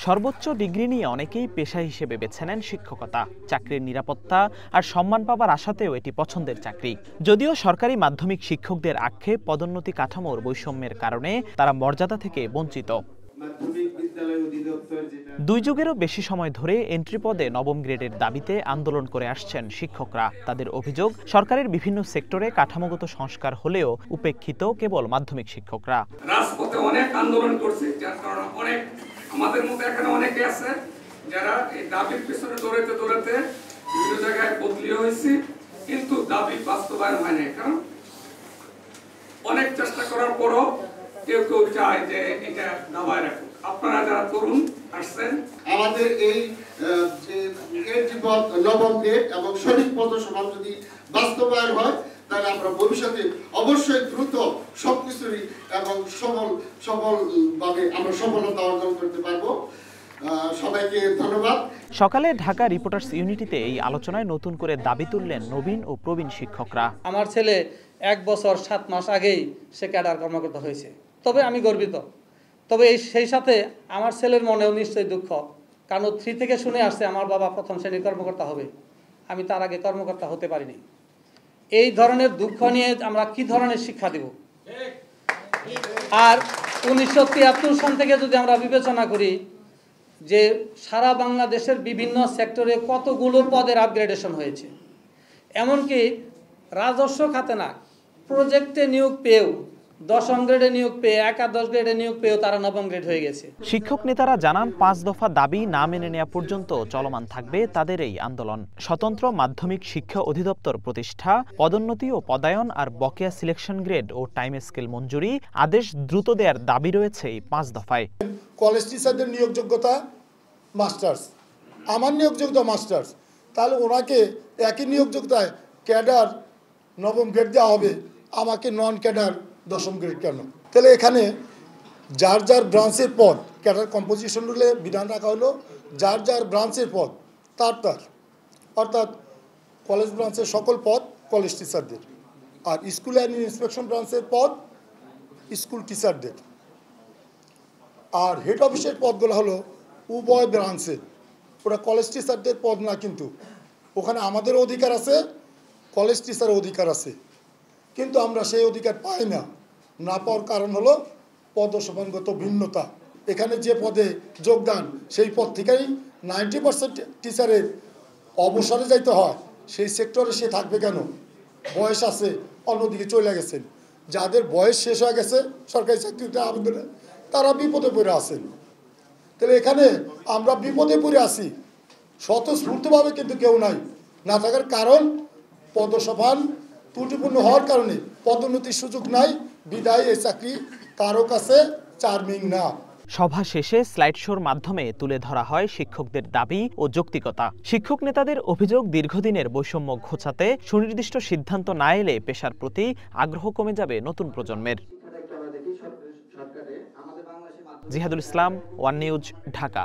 সর্বোচ্চ ডিগ্রি নিয়ে অনেকেই পেশা হিসেবে বেছে নেন শিক্ষকতা। চাকরির নিরাপত্তা আর সম্মান পাবার আশাতেও এটি পছন্দের চাকরি। যদিও সরকারি মাধ্যমিক শিক্ষকদের আক্ষেপ পদোন্নতি কাঠামোর বৈষম্যের কারণে তারা মর্যাদা থেকে বঞ্চিত। 2 যুগেরও বেশি সময় ধরে এন্ট্রি পদে নবম গ্রেডের দাবিতে আন্দোলন করে আসছেন শিক্ষকরা। তাদের অভিযোগ, সরকারের বিভিন্ন সেক্টরে কাঠামোগত সংস্কার হলেও উপেক্ষিত কেবল মাধ্যমিক শিক্ষকরা। রাজপথে অনেক আন্দোলন করছে, যার কারণে অনেক আমাদের মতো এখানে অনেকে আছে যারা এই দাবির পিছনে দৌড়াতে দৌড়াতে বিভিন্ন জায়গায় বদলি হয়েছে, কিন্তু দাবি বাস্তবায়ন হয় না। কারণ অনেক চেষ্টা করার পরও কেউ কেউ চায় যে এটা দাবায় রাখুক। আপনারা যারা তরুণ আসছেন, আমাদের এই নবম গ্রেড এবং সঠিক পদসমান যদি বাস্তবায়ন হয়, তাহলে আমরা ভবিষ্যতে অবশ্যই দ্রুত সবকিছুরই এবং সফলভাবে আমরা সফলতা অর্জন করতে পারবো। সবাইকে ধন্যবাদ। সকালে ঢাকা রিপোর্টার্স ইউনিটিতে এই আলোচনায় নতুন করে দাবি তুললেন নবীন ও প্রবীণ শিক্ষকরা। আমার ছেলে 1 বছর 7 মাস আগেই সে ক্যাডার কর্মকর্তা হয়েছে, তবে আমি গর্বিত। তবে সেই সাথে আমার ছেলের মনেও নিশ্চয়ই দুঃখ, কারণ 3 থেকে শুনে আসছে আমার বাবা প্রথম শ্রেণীর কর্মকর্তা হবে, আমি তার আগে কর্মকর্তা হতে পারিনি। এই ধরনের দুঃখ নিয়ে আমরা কি ধরনের শিক্ষা দেব? আর 1973 সন থেকে যদি আমরা বিবেচনা করি যে সারা বাংলাদেশের বিভিন্ন সেক্টরে কতগুলো পদের আপগ্রেডেশন হয়েছে, এমনকি রাজস্ব খাতে না, প্রজেক্টে নিয়োগ পেয়েও 10ম গ্রেডে নিয়োগ পেয়ে, একাদশ গ্রেডে নিয়োগ পেয়েও তারা 9ম গ্রেড হয়ে গেছে। শিক্ষক নেতারা জানান, 5 দফা দাবি না মেনে নেওয়া পর্যন্ত চলমান থাকবে তাদের এই আন্দোলন। স্বতন্ত্র মাধ্যমিক শিক্ষা অধিদপ্তর প্রতিষ্ঠা, পদোন্নতি ও পদায়ন আর বকেয়া সিলেকশন গ্রেড ও টাইম স্কেল মঞ্জুরি আদেশ দ্রুত দেওয়ার দাবি রয়েছে এই 5 দফায়। কলেজ টিচারদের নিয়োগযোগ্যতা মাস্টার্স, আমার নিয়োগযোগ্যতা মাস্টার্স, তাহলে ওনাকে একই নিয়োগযোগ্যতায় ক্যাডার 9ম গ্রেড দেওয়া হবে, আমাকে নন ক্যাডার 10ম গ্রেড কেন? তাহলে এখানে যার যার ব্রাঞ্চের পদ, ক্যাডার কম্পোজিশন রুলে বিধান রাখা হলো যার যার ব্রাঞ্চের পদ তার অর্থাৎ কলেজ ব্রাঞ্চের সকল পদ কলেজ টিচারদের, আর স্কুল অ্যান্ড ইন্সপেকশন ব্রাঞ্চের পদ স্কুল টিচারদের, আর হেড অফিসের পদগুলো হলো উভয় ব্রাঞ্চের, ওটা কলেজ টিচারদের পদ না, কিন্তু ওখানে আমাদের অধিকার আছে, কলেজ টিচারের অধিকার আছে, কিন্তু আমরা সেই অধিকার পাই না পাওয়ার কারণ হলো পদসমানগত ভিন্নতা। এখানে যে পদে যোগদান, সেই পদ থেকেই 90% টিচারের অবসরে যাইতে হয়, সেই সেক্টরে সে থাকবে কেন? বয়স আছে, অন্যদিকে চলে গেছেন, যাদের বয়স শেষ হয়ে গেছে সরকারি চাকরিতে আবেদনে, তারা বিপদে পড়ে আছেন। তাহলে এখানে আমরা বিপদে পড়ে আছি, স্বতঃস্ফূর্তভাবে কিন্তু কেউ না থাকার কারণ পদসমান ত্রুটিপূর্ণ হওয়ার কারণে পদোন্নতির সুযোগ নাই, বিদায় এই চাকরি কারো কাছে চার্মিং না। সভা শেষে স্লাইড শোর মাধ্যমে তুলে ধরা হয় শিক্ষকদের দাবি ও যৌক্তিকতা। শিক্ষক নেতাদের অভিযোগ, দীর্ঘদিনের বৈষম্য ঘোচাতে সুনির্দিষ্ট সিদ্ধান্ত না এলে পেশার প্রতি আগ্রহ কমে যাবে নতুন প্রজন্মের। জিহাদুল ইসলাম, ওয়ান নিউজ, ঢাকা।